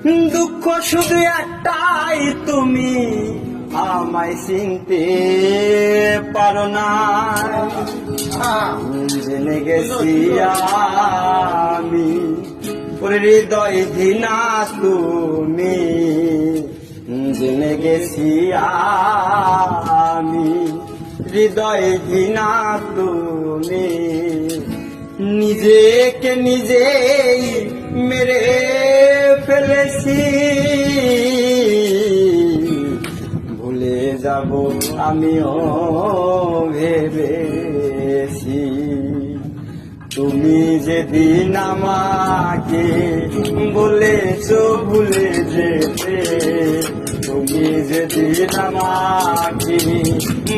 দুঃখ শুধু একটাই, তুমি আমায় চিনতে পারো না। জেনে গেছি আমি ওর হৃদয় ঘৃণা তুমি, জেনে গেছি আমি হৃদয় ঘৃণা তুমি। নিজেকে নিজেই মেরে ফেলেছি, ভুলে যাব আমিও ভেবেছি। তুমি যেদিন আমাকে বলেছো ভুলে যেতে, তুমি যেদিন আমাকে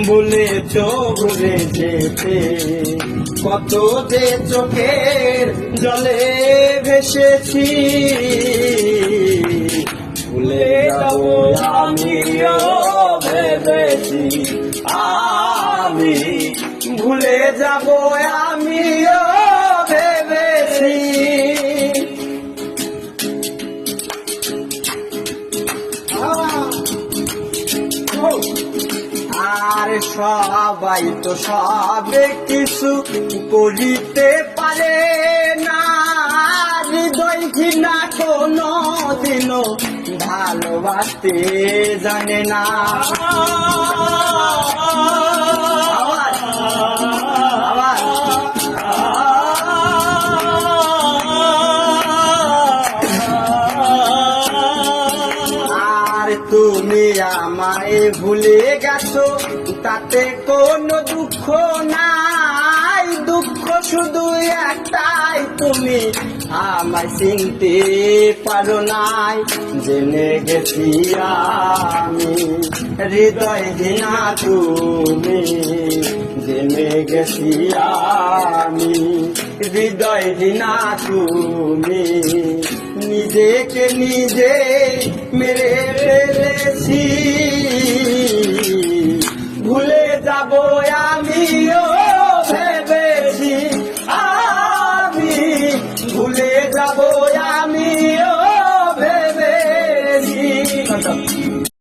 বলেছো ভুলে যেতে, কত যে চোখের জলে ভেসেছি। ভুলে যাব আমিও ভেবেছি, আমি ভুলে যাব আমিও ভেবেছি। আর সবাই তো সবে কিছু করিতে পারে না, হৃদয় ঘৃণা কোনো দিনও ভালোবাসতে জানে না। তুমি আমায় ভুলে গেছো তাতে কোনো দুঃখ নাই, দুঃখ শুধু একটাই, তুমি আমায় চিনতে পারো নাই। জেনে গেছি আমি হৃদয় ঘৃণা তুমি, জেনে গেছি আমি হৃদয় ঘৃণা তুমি। নিজেকে নিজে মেরে ফেলেছি, ভুলে যাব